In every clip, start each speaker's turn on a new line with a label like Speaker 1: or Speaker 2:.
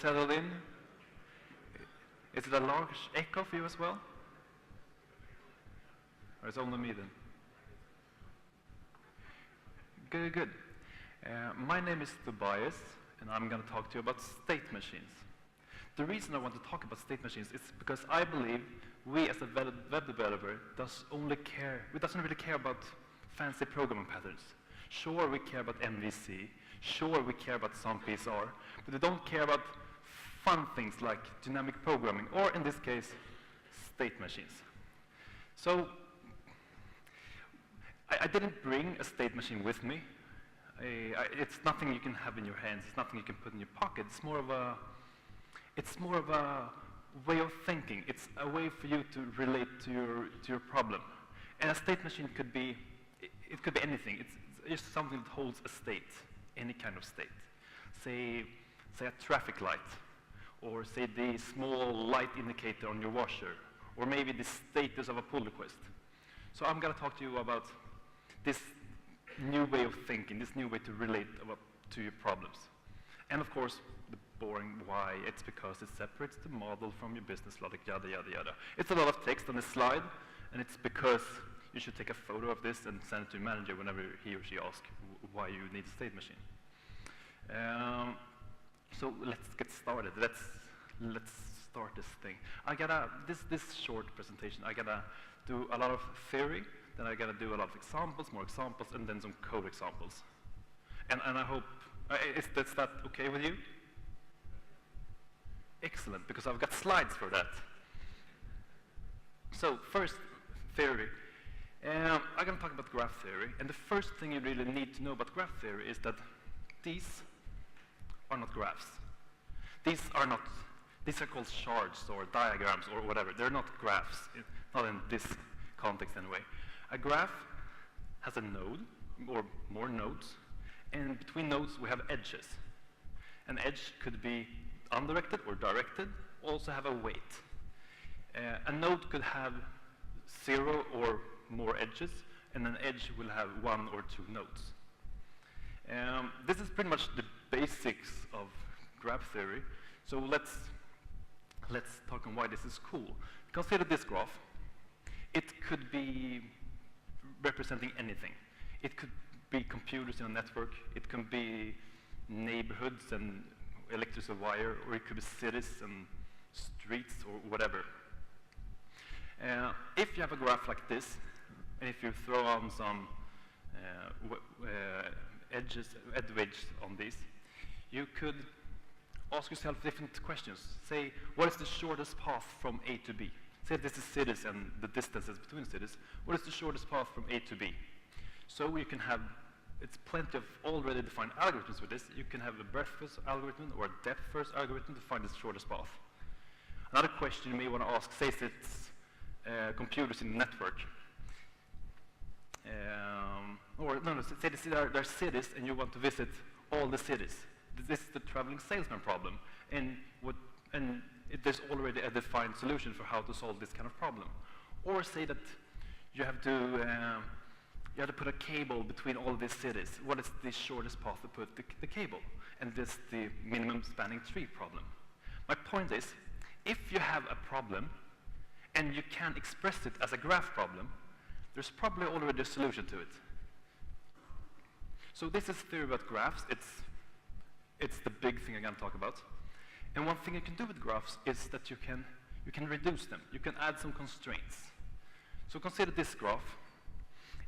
Speaker 1: settled in? Is it a large echo for you as well? Or is it only me then? Good, good. My name is Tobias, and I'm going to talk to you about state machines. The reason I want to talk about state machines is because I believe we as a web developer doesn't really care about fancy programming patterns. Sure, we care about MVC. Sure, we care about some PSR, but we don't care about fun things like dynamic programming, or in this case, state machines. So, I didn't bring a state machine with me. It's nothing you can have in your hands. It's nothing you can put in your pocket. It's more of a way of thinking. It's a way for you to relate to your problem. And a state machine could be anything. It's just something that holds a state, any kind of state. Say a traffic light, or say the small light indicator on your washer, or maybe the status of a pull request. So I'm going to talk to you about this new way of thinking, this new way to relate to your problems. And of course, the boring why. It's because it separates the model from your business logic, yada, yada, yada. It's a lot of text on this slide, and it's because you should take a photo of this and send it to your manager whenever he or she asks why you need a state machine. So let's get started. Let's start this thing. This short presentation, I gotta do a lot of theory, then I gotta do a lot of examples, more examples, and then some code examples. And I hope, is that okay with you? Excellent, because I've got slides for that. So first, theory. I'm going to talk about graph theory, and the first thing you really need to know about graph theory is that these are not graphs. These are called charts or diagrams or whatever. They're not graphs, not in this context anyway. A graph has a node, or more nodes, and between nodes we have edges. An edge could be undirected or directed, also have a weight. A node could have 0 or more edges, and an edge will have 1 or 2 nodes. This is pretty much the basics of graph theory. So let's talk on why this is cool. Consider this graph. It could be representing anything. It could be computers in a network. It can be neighborhoods and electrical wire, or it could be cities and streets or whatever. If you have a graph like this, and if you throw on some edges on these, you could ask yourself different questions. Say, what is the shortest path from A to B? Say this is cities and the distances between cities. What is the shortest path from A to B? So you can have, it's plenty of already defined algorithms with this. You can have a breadth-first algorithm or a depth-first algorithm to find the shortest path. Another question you may want to ask, say it's computers in the network. Say there are cities and you want to visit all the cities. This is the traveling salesman problem. And there's already a defined solution for how to solve this kind of problem. Or say that you have to put a cable between all these cities. What is the shortest path to put the cable? And this is the minimum spanning tree problem. My point is, if you have a problem and you can express it as a graph problem, there's probably already a solution to it. So this is theory about graphs. It's the big thing I'm going to talk about. And one thing you can do with graphs is that you can reduce them. You can add some constraints. So consider this graph.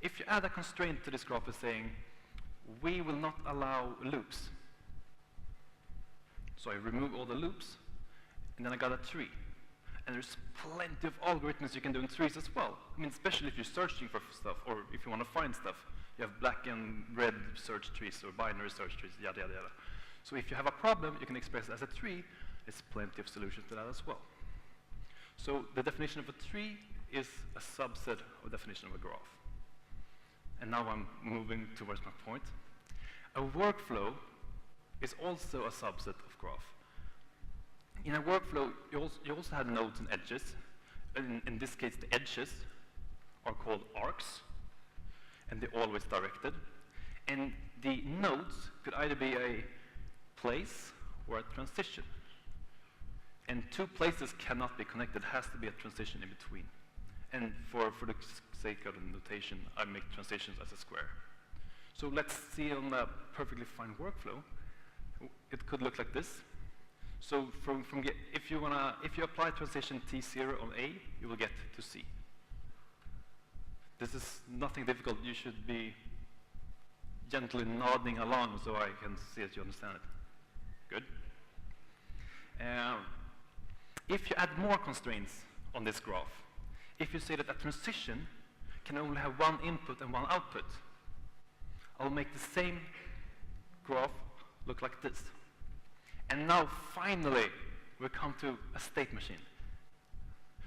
Speaker 1: If you add a constraint to this graph as saying, we will not allow loops. So I remove all the loops, and then I got a tree. And there's plenty of algorithms you can do in trees as well. I mean, especially if you're searching for stuff, or if you want to find stuff. You have black and red search trees, or binary search trees, yada, yada, yada. So if you have a problem, you can express it as a tree. There's plenty of solutions to that as well. So the definition of a tree is a subset of the definition of a graph. And now I'm moving towards my point. A workflow is also a subset of graph. In a workflow, you also have nodes and edges. In this case, the edges are called arcs, and they're always directed. And the nodes could either be a place or a transition. And two places cannot be connected. Has to be a transition in between. And for the sake of the notation, I make transitions as a square. So let's see on a perfectly fine workflow. It could look like this. So if you apply transition T0 on A, you will get to C. This is nothing difficult. You should be gently nodding along so I can see that you understand it. Good. If you add more constraints on this graph, if you say that a transition can only have one input and one output, I'll make the same graph look like this. And now, finally, we come to a state machine.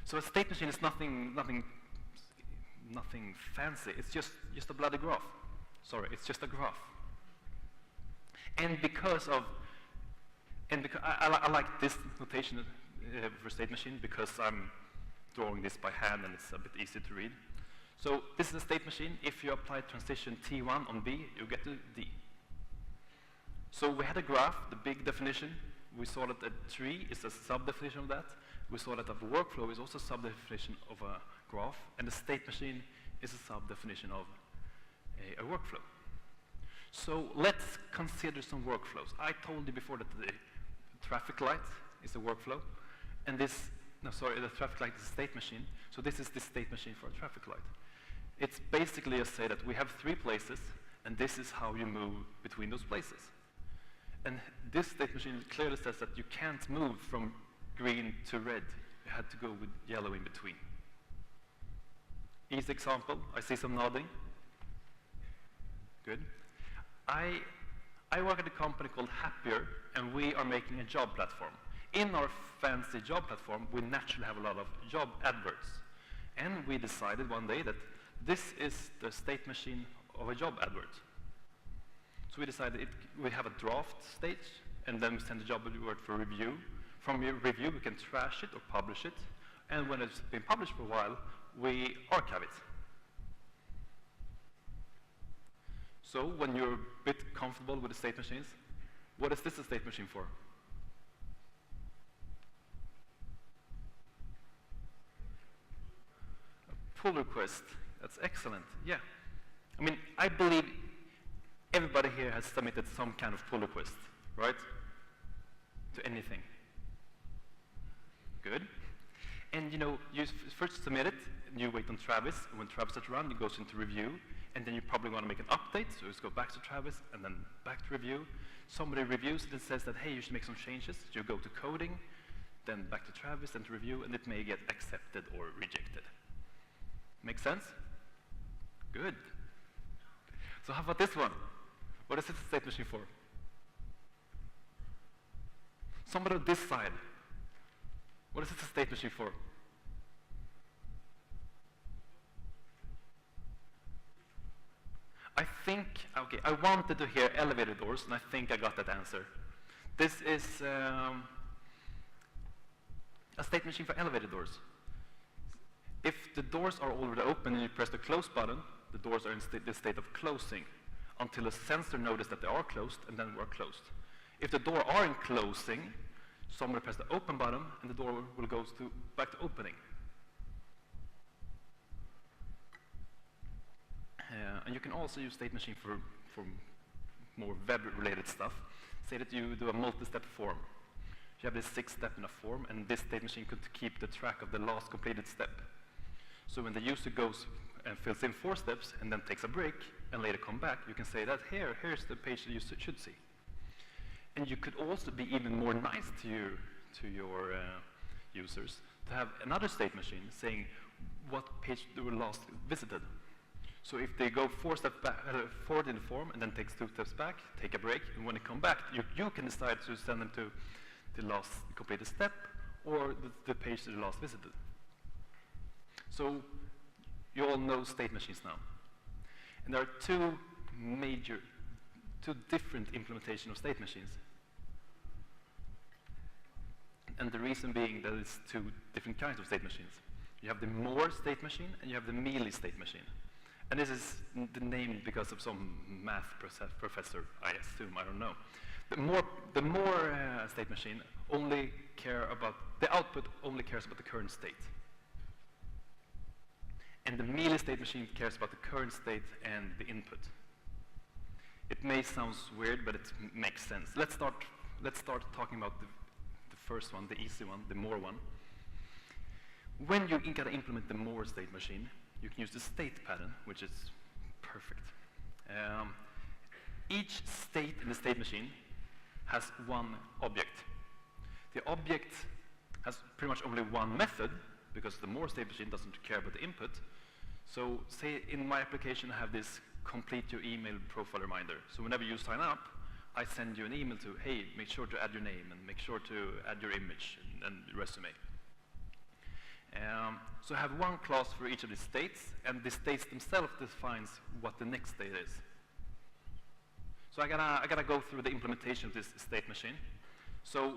Speaker 1: So a state machine is nothing fancy. It's just a bloody graph. Sorry, it's just a graph. And I like this notation for state machine because I'm drawing this by hand and it's a bit easy to read. So this is a state machine. If you apply transition T1 on B, you get to D. So we had a graph, the big definition. We saw that a tree is a sub-definition of that. We saw that a workflow is also a sub-definition of a graph, and the state machine is a sub-definition of a workflow. So let's consider some workflows. I told you before that the traffic light is a workflow, and the traffic light is a state machine. So this is the state machine for a traffic light. It's basically a say that we have 3 places, and this is how you move between those places. And this state machine clearly says that you can't move from green to red. You had to go with yellow in between. Easy example. I see some nodding. Good. I work at a company called Happier, and we are making a job platform. In our fancy job platform, we naturally have a lot of job adverts. And we decided one day that this is the state machine of a job advert. So we decided we have a draft stage, and then we send the job advert for review. From your review, we can trash it or publish it. And when it's been published for a while, we archive it. So when you're a bit comfortable with the state machines, what is this a state machine for? A pull request. That's excellent. Yeah. I mean, I believe everybody here has submitted some kind of pull request, right? To anything. Good. And you know, you first submit it, and you wait on Travis. And when Travis has run, it goes into review. And then you probably want to make an update, so just go back to Travis, and then back to review. Somebody reviews it and says that, hey, you should make some changes. You go to coding, then back to Travis, and to review, and it may get accepted or rejected. Make sense? Good. So how about this one? What is this a state machine for? Somebody on this side. What is this a state machine for? I think, okay, I wanted to hear elevator doors, and I think I got that answer. This is a state machine for elevator doors. If the doors are already open and you press the close button, the doors are in the state of closing until a sensor notices that they are closed, and then we're closed. If the door are in closing, somebody press the open button, and the door will go back to opening. And you can also use state machine for more web-related stuff. Say that you do a multi-step form. You have this 6 step in a form, and this state machine could keep the track of the last completed step. So when the user goes and fills in 4 steps and then takes a break and later come back, you can say that here's the page the user should see. And you could also be even more nice to your users to have another state machine saying what page they were last visited. So if they go 4 steps forward in the form and then takes 2 steps back, take a break, and when they come back, you can decide to send them to the last completed step or the page they last visited. So you all know state machines now. And there are two different implementations of state machines. And the reason being that it's 2 different kinds of state machines. You have the more state machine and you have the mealy state machine. And this is the name because of some math professor, I assume, I don't know. The more state machine only care about, the output only cares about the current state. And the mealy state machine cares about the current state and the input. It may sound weird, but it makes sense. Let's start talking about the first one, the easy one, the more one. When you gotta implement the more state machine, you can use the state pattern, which is perfect. Each state in the state machine has one object. The object has pretty much only one method, because the more state machine doesn't care about the input. So say in my application I have this complete your email profile reminder. So whenever you sign up, I send you an email to, hey, make sure to add your name and make sure to add your image and resume. So I have one class for each of these states, and the states themselves defines what the next state is. So I gotta go through the implementation of this state machine. So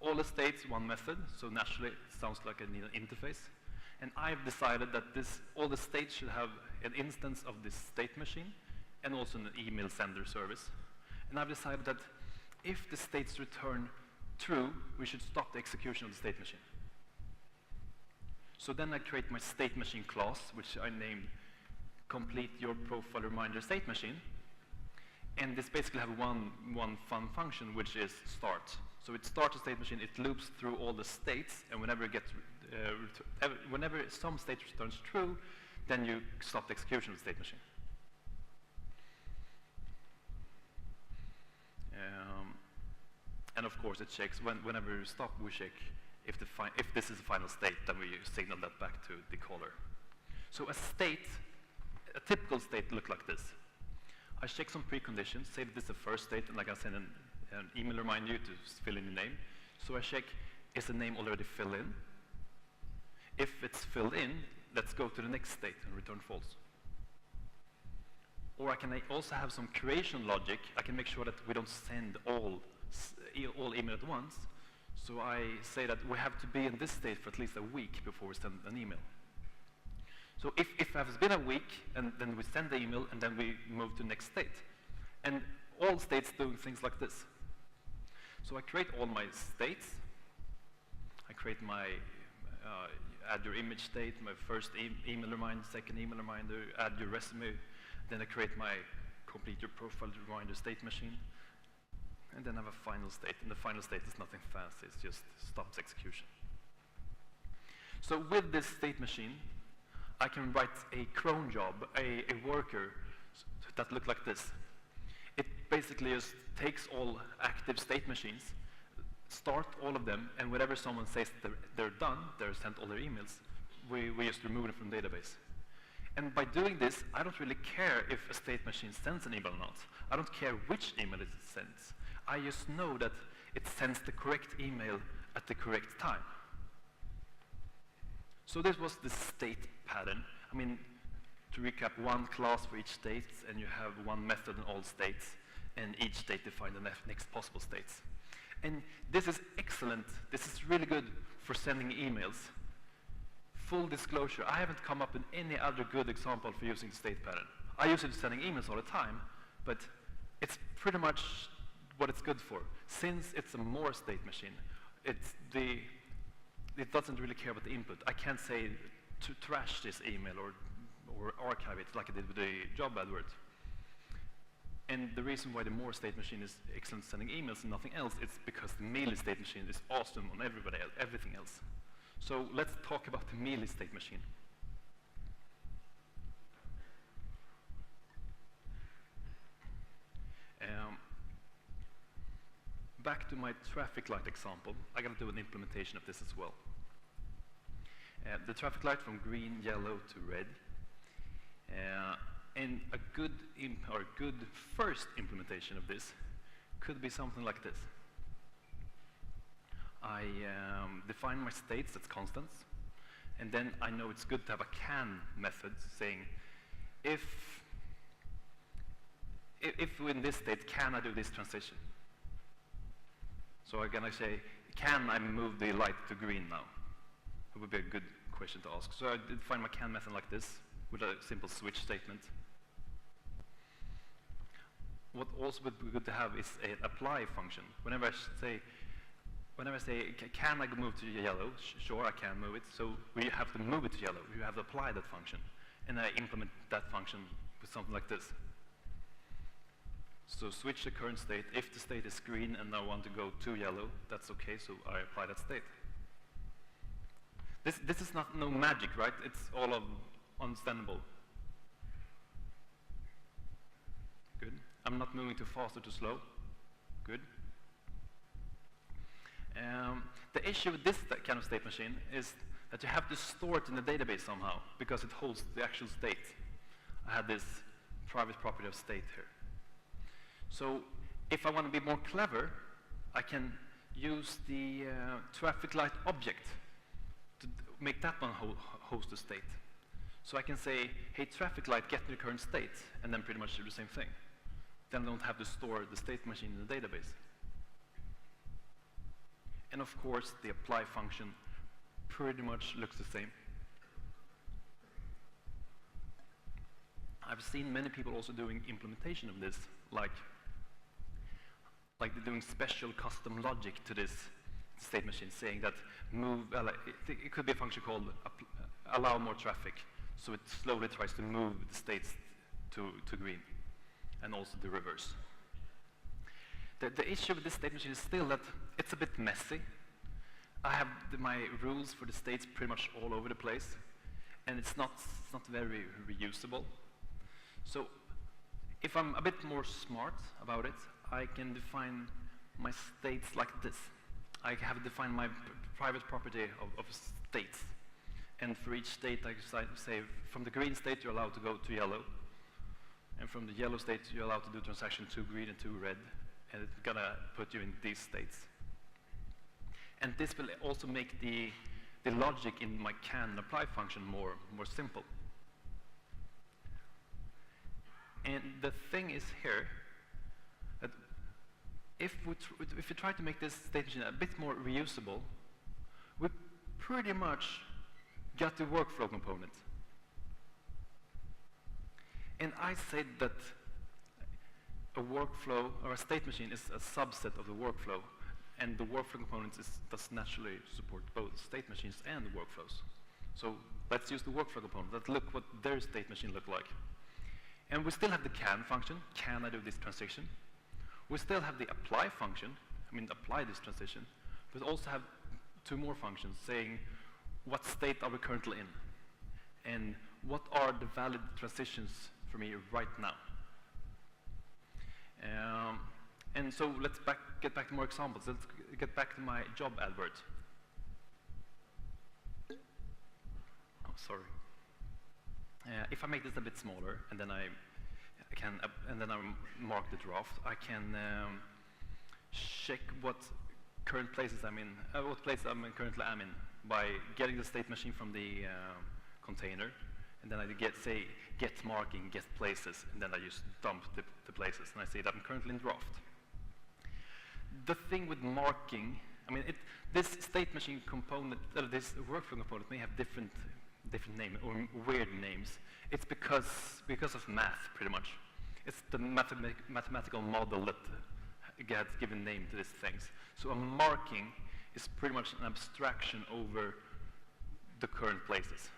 Speaker 1: all the states, one method, so naturally it sounds like I need an interface. And I've decided that all the states should have an instance of this state machine and also an email sender service. And I've decided that if the states return true, we should stop the execution of the state machine. So then I create my state machine class, which I named complete your profile reminder state machine. And this basically have one fun function, which is start. So it starts a state machine, it loops through all the states, and whenever it gets whenever some state returns true, then you stop the execution of the state machine. And of course it checks, whenever you stop, we check if this is the final state, then we signal that back to the caller. So a typical state look like this. I check some preconditions, say that this is the first state, and like I send an email reminder you to fill in your name. So I check, is the name already filled in? If it's filled in, let's go to the next state and return false. Or I can also have some creation logic. I can make sure that we don't send all email at once. So I say that we have to be in this state for at least a week before we send an email. So if it has been a week, and then we send the email, and then we move to the next state. And all states doing things like this. So I create all my states. I create my add your image state, my first email reminder, second email reminder, add your resume. Then I create my complete your profile reminder state machine. And then I have a final state. And the final state is nothing fancy, it just stops execution. So with this state machine, I can write a cron job, a worker that look like this. It basically just takes all active state machines, start all of them, and whenever someone says they're done, they're sent all their emails, we just remove them from the database. And by doing this, I don't really care if a state machine sends an email or not. I don't care which email it sends. I just know that it sends the correct email at the correct time. So this was the state pattern. I mean, to recap, one class for each state, and you have one method in all states, and each state defines the next possible states. And this is excellent. This is really good for sending emails. Full disclosure, I haven't come up with any other good example for using the state pattern. I use it for sending emails all the time, but it's pretty much what it's good for. Since it's a more state machine, it doesn't really care about the input. I can't say to trash this email or archive it like I did with the job advert. And the reason why the more state machine is excellent sending emails and nothing else, it's because the mealy state machine is awesome on everything else. So let's talk about the mealy state machine. Back to my traffic light example, I gotta do an implementation of this as well. The traffic light from green, yellow to red. And a good first implementation of this could be something like this. I define my states as constants, and then I know it's good to have a can method saying, if in this state, can I do this transition? So again, I say, can I move the light to green now? That would be a good question to ask. So I define my can method like this, with a simple switch statement. what also would be good to have is an apply function. Whenever I say, can I move to yellow? Sure, I can move it. So we have to move it to yellow. We have to apply that function. And I implement that function with something like this. So switch the current state. If the state is green and I want to go to yellow, that's okay, so I apply that state. This is not no magic, right? It's all of understandable. Good. I'm not moving too fast or too slow. Good. The issue with this kind of state machine is that you have to store it in the database somehow because it holds the actual state. I have this private property of state here. So if I want to be more clever, I can use the traffic light object to make that one host the state. So I can say, hey, traffic light, get me the current state, and then pretty much do the same thing. Then I don't have to store the state machine in the database. And of course, the apply function pretty much looks the same. I've seen many people also doing implementation of this, like they're doing special custom logic to this state machine, saying that it could be a function called allow more traffic, so it slowly tries to move the states to green, and also the reverse. The issue with this state machine is still that it's a bit messy. I have my rules for the states pretty much all over the place, and it's not very reusable. So if I'm a bit more smart about it, I can define my states like this. I have defined my private property of states. And for each state, I say from the green state, you're allowed to go to yellow. And from the yellow state, you're allowed to do transaction to green and to red. And it's gonna put you in these states. And this will also make the logic in my can and apply function more simple. And the thing is here, that if we try to make this state machine a bit more reusable, we pretty much got the workflow component. And I said that a workflow or a state machine is a subset of the workflow, and the workflow component does naturally support both state machines and workflows. So let's use the workflow component. Let's look what their state machine look like. And we still have the can function. Can I do this transition? We still have the apply function. I mean, apply this transition. But also have two more functions saying what state are we currently in, and what are the valid transitions for me right now. And so let's get back to more examples. Let's get back to my job advert. Oh, sorry. If I make this a bit smaller, and then I mark the draft, I can check what current places I'm in, what place currently am in, by getting the state machine from the container, and then I say get marking, get places, and then I just dump the places, and I say that I'm currently in draft. The thing with marking, I mean, this state machine component, this workflow component may have different names or weird names. It's because of math, pretty much. It's the mathematical model that gets given name to these things. So a marking is pretty much an abstraction over the current places.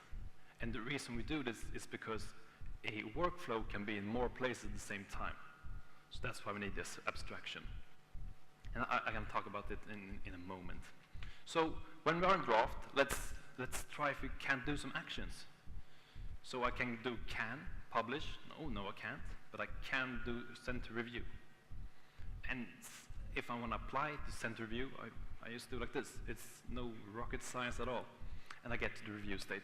Speaker 1: And the reason we do this is because a workflow can be in more places at the same time. So that's why we need this abstraction. And I can talk about it in a moment. So when we are in draft, let's try if we can do some actions. So I can do can, publish. No, I can't. But I can do send to review. And if I want to apply to send to review, I just do like this. It's no rocket science at all. And I get to the review state.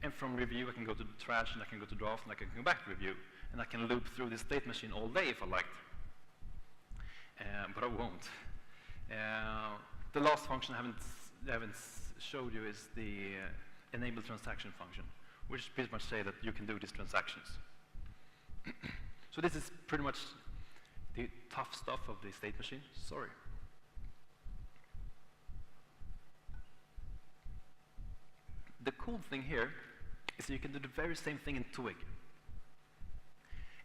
Speaker 1: And from review, I can go to trash, and I can go to draft, and I can come back to review. And I can loop through the state machine all day if I liked. But I won't. The last function I haven't showed you is the enable transaction function, which pretty much say that you can do these transactions. So this is pretty much the tough stuff of the state machine. Sorry. The cool thing here is that you can do the very same thing in Twig.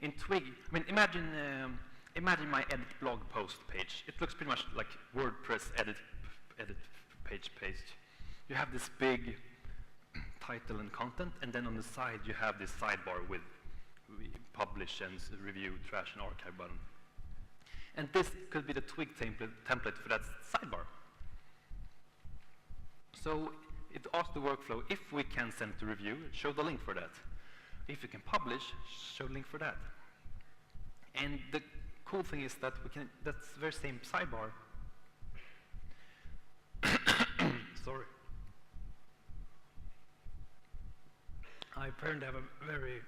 Speaker 1: In Twig, I mean, imagine my edit blog post page. It looks pretty much like WordPress edit page. You have this big title and content, and then on the side you have this sidebar with publish and review, trash, and archive button. And this could be the Twig template for that sidebar. So it asks the workflow, if we can send to review, show the link for that. If you can publish, show link for that. And the cool thing is that we can, that's the very same sidebar. Sorry. I apparently have a very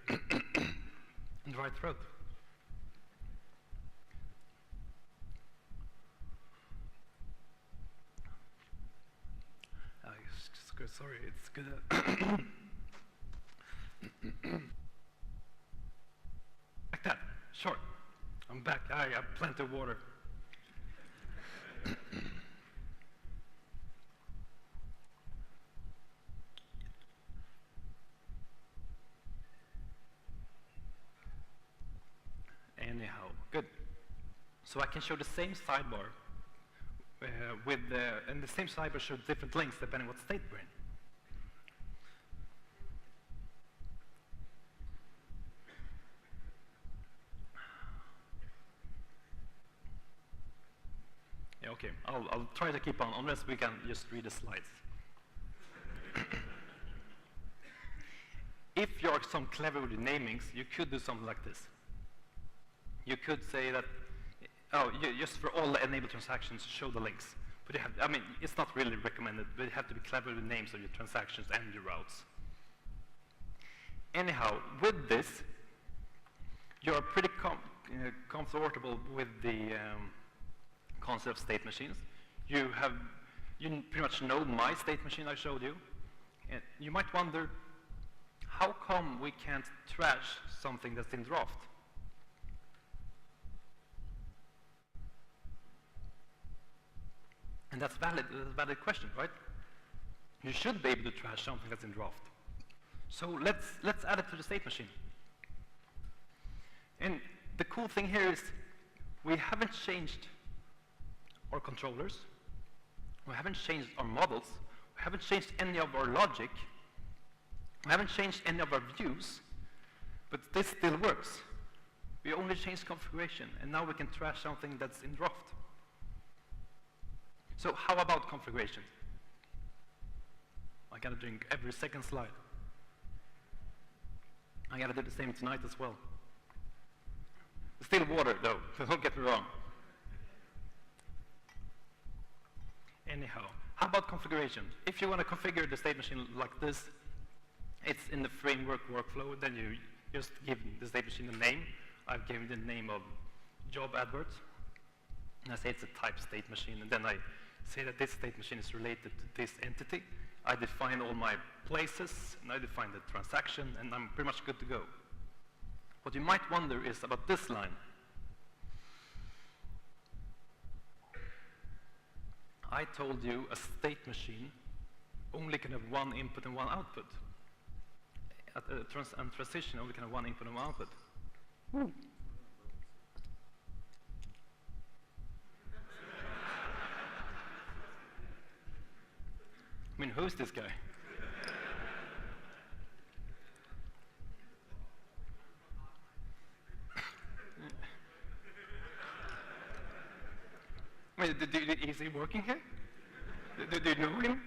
Speaker 1: dry throat. Sorry, it's good. Like that, sure. I'm back. I have plenty of water. Anyhow, good. So I can show the same sidebar and the same sidebar shows different links depending what state we're in. Yeah, okay, I'll try to keep on, unless we can just read the slides. If you're some clever with the namings, you could do something like this. You could say that, just for all the enabled transactions, show the links. But you have, I mean, it's not really recommended, but you have to be clever with names of your transactions and your routes. Anyhow, with this, you're pretty comfortable with the concept of state machines. You pretty much know my state machine I showed you. And you might wonder, how come we can't trash something that's in draft? And that's a valid question, right? You should be able to trash something that's in draft. So let's add it to the state machine. And the cool thing here is we haven't changed our controllers, we haven't changed our models, we haven't changed any of our logic, we haven't changed any of our views, but this still works. We only changed configuration, and now we can trash something that's in draft. So how about configuration? I gotta drink every second slide. I gotta do the same tonight as well. Still water though, don't get me wrong. Anyhow, how about configuration? If you want to configure the state machine like this, it's in the framework workflow, then you just give the state machine a name. I've given the name of job advert. And I say it's a type state machine, and then I say that this state machine is related to this entity. I define all my places, and I define the transaction, and I'm pretty much good to go. What you might wonder is about this line. I told you a state machine only can have one input and one output. And transition only can have one input and one output. I mean, who's this guy? I mean, is he working here? Do you know him?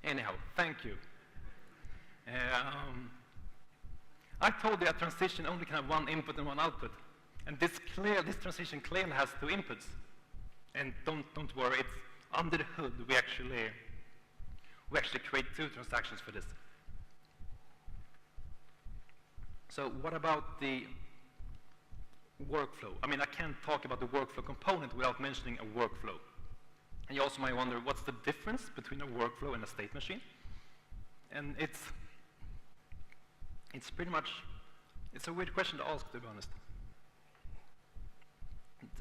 Speaker 1: Anyhow, thank you. I told you a transition only can have one input and one output. And this transition clearly has two inputs. And don't worry, it's under the hood, we actually create two transactions for this. So what about the workflow? I mean, I can't talk about the workflow component without mentioning a workflow. And you also might wonder, what's the difference between a workflow and a state machine? And it's pretty much, it's a weird question to ask, to be honest.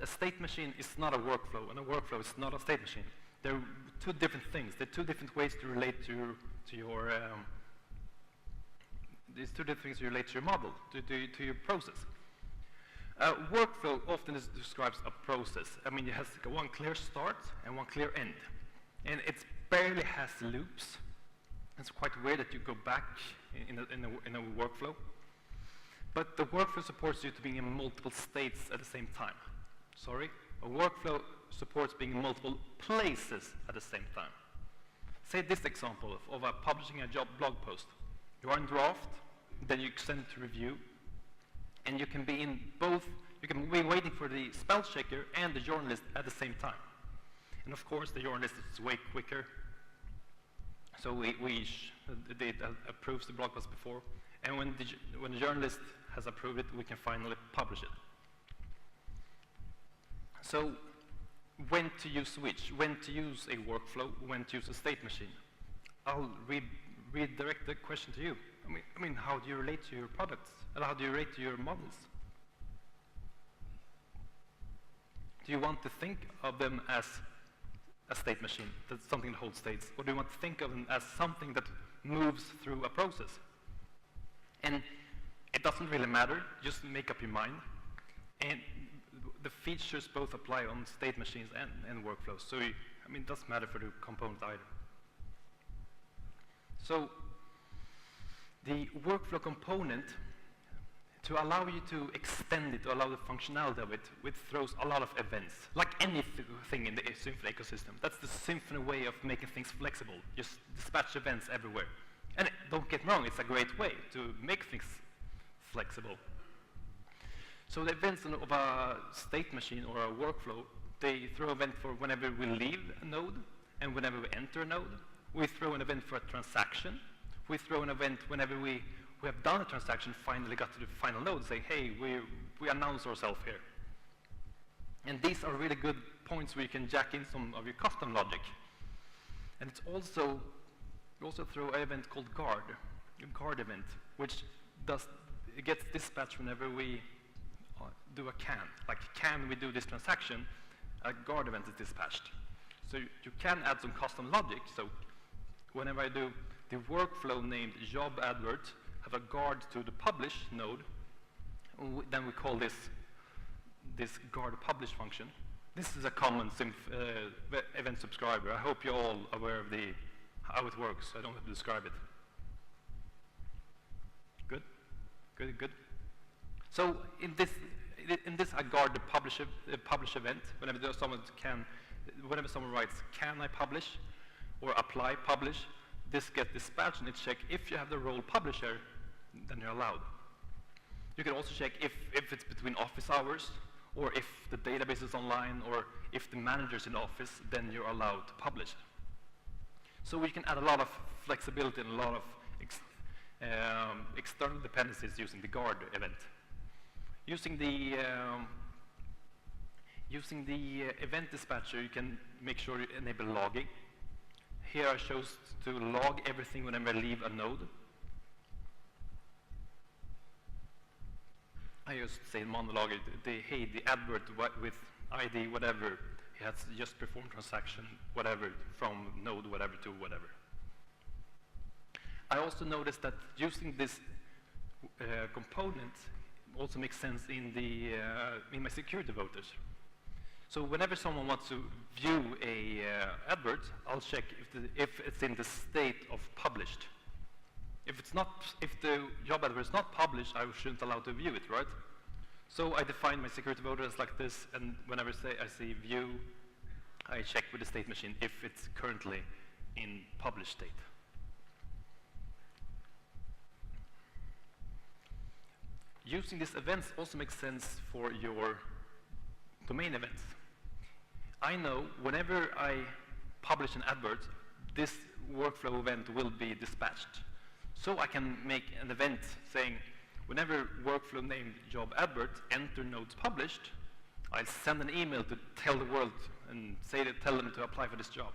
Speaker 1: A state machine is not a workflow, and a workflow is not a state machine. They're two different things. They're two different ways to relate to your these two different things relate to your model, to your process. Workflow often describes a process. I mean, it has one clear start and one clear end. And it barely has loops. It's quite weird that you go back in a workflow. But the workflow supports you to being in multiple states at the same time. Sorry? A workflow supports being in multiple places at the same time. Say this example of publishing a blog post. You are in draft, then you send it to review, and you can be in both, you can be waiting for the spell checker and the journalist at the same time. And of course, the journalist is way quicker. So it approves the blog post before. And when the journalist has approved it, we can finally publish it. So when to use which? When to use a workflow, when to use a state machine? I'll redirect the question to you. I mean, how do you relate to your products? And how do you relate to your models? Do you want to think of them as a state machine, that's something that holds states? Or do you want to think of them as something that moves through a process? And it doesn't really matter, just make up your mind. And the features both apply on state machines and workflows. So, I mean, it doesn't matter for the component either. So, the workflow component, to allow you to extend it, to allow the functionality of it, it throws a lot of events, like anything in the Symfony ecosystem. That's the Symfony way of making things flexible. Just dispatch events everywhere. And don't get me wrong, it's a great way to make things flexible. So the events of a state machine or a workflow, they throw an event for whenever we leave a node and whenever we enter a node. We throw an event for a transaction. We throw an event whenever we have done a transaction, finally got to the final node, say, hey, we announce ourselves here. And these are really good points where you can jack in some of your custom logic. And it's also, we also throw an event called guard, a guard event, which it gets dispatched whenever we do a can. Like, can we do this transaction? A guard event is dispatched. So you can add some custom logic. So whenever I do the workflow named job advert, have a guard to the publish node, then we call this guard publish function. This is a common event subscriber. I hope you're all aware of how it works. I don't have to describe it. Good? Good, good. So in this I guard the publish event. Whenever someone writes, can I publish? Or apply publish, this gets dispatched and it checks if you have the role publisher, then you're allowed. You can also check if it's between office hours, or if the database is online, or if the manager's in office, then you're allowed to publish. So we can add a lot of flexibility and a lot of external dependencies using the guard event. Using the event dispatcher, you can make sure you enable logging. Here I chose to log everything whenever I leave a node. I just say monologue, hey, the advert with ID, whatever, it has just performed transaction, whatever, from node, whatever, to whatever. I also noticed that using this component also makes sense in my security voters. So whenever someone wants to view a advert, I'll check if it's in the state of published. If the job advert is not published, I shouldn't allow to view it, right? So I define my security voter as like this, and whenever I see view, I check with the state machine if it's currently in published state. Using these events also makes sense for your domain events. I know whenever I publish an advert, this workflow event will be dispatched. So I can make an event saying, whenever workflow named job advert, enter nodes published, I'll send an email to tell the world and tell them to apply for this job.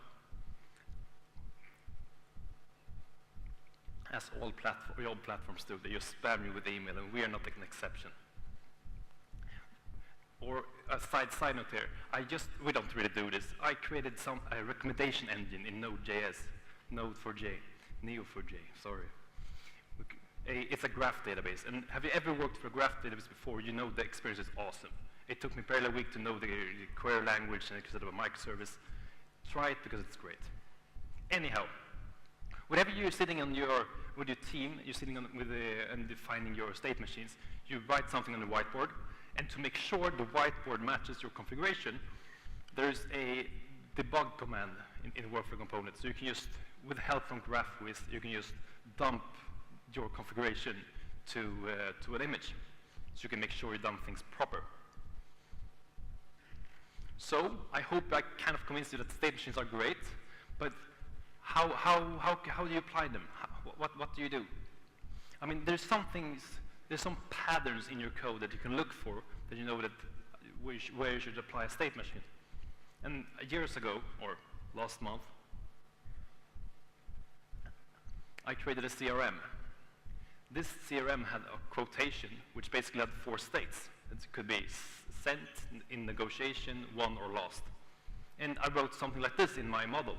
Speaker 1: As all job platforms do, they just spam you with email, and we are not an exception. Or a side note here, we don't really do this. I created a recommendation engine in Node.js, Neo4j, sorry. it's a graph database. And have you ever worked for a graph database before? You know the experience is awesome. It took me barely a week to know the query language and instead of a microservice. Try it because it's great. Anyhow, whenever you're sitting on with your team, you're sitting on and defining your state machines, you write something on the whiteboard, and to make sure the whiteboard matches your configuration, there's a debug command in Workflow component. So you can just, with help from GraphWiz, you can just dump your configuration to an image. So you can make sure you've done things proper. So I hope I kind of convinced you that state machines are great, but how do you apply them? What do you do? I mean, there's some patterns in your code that you can look for that you know that where you should apply a state machine. And years ago, or last month, I created a CRM. This CRM had a quotation, which basically had 4 states. It could be sent, in negotiation, won, or lost. And I wrote something like this in my model.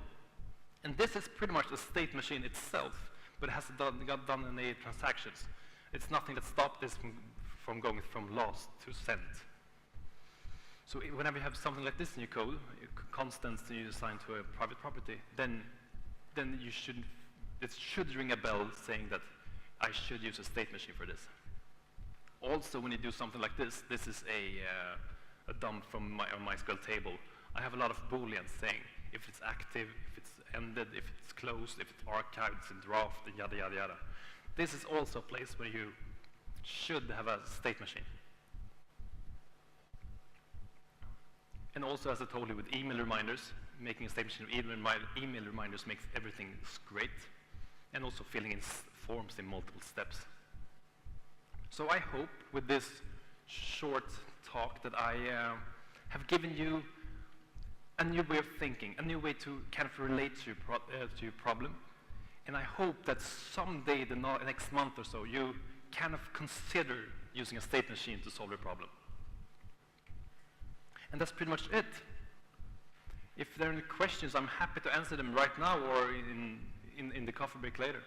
Speaker 1: And this is pretty much a state machine itself, but it hasn't done any transactions. It's nothing that stopped this from going from lost to sent. So whenever you have something like this in your code, constants you assign to a private property, then it should ring a bell saying that I should use a state machine for this. Also, when you do something like this is a dump from my MySQL table. I have a lot of booleans saying if it's active, if it's ended, if it's closed, if it's archived, it's in draft, and yada, yada, yada. This is also a place where you should have a state machine. And also, as I told you, with email reminders, making a state machine of email reminders makes everything great. And also filling in forms in multiple steps. So I hope with this short talk that I have given you a new way of thinking, a new way to kind of relate to your problem. And I hope that someday, the next month or so, you kind of consider using a state machine to solve your problem. And that's pretty much it. If there are any questions, I'm happy to answer them right now or in the coffee break later.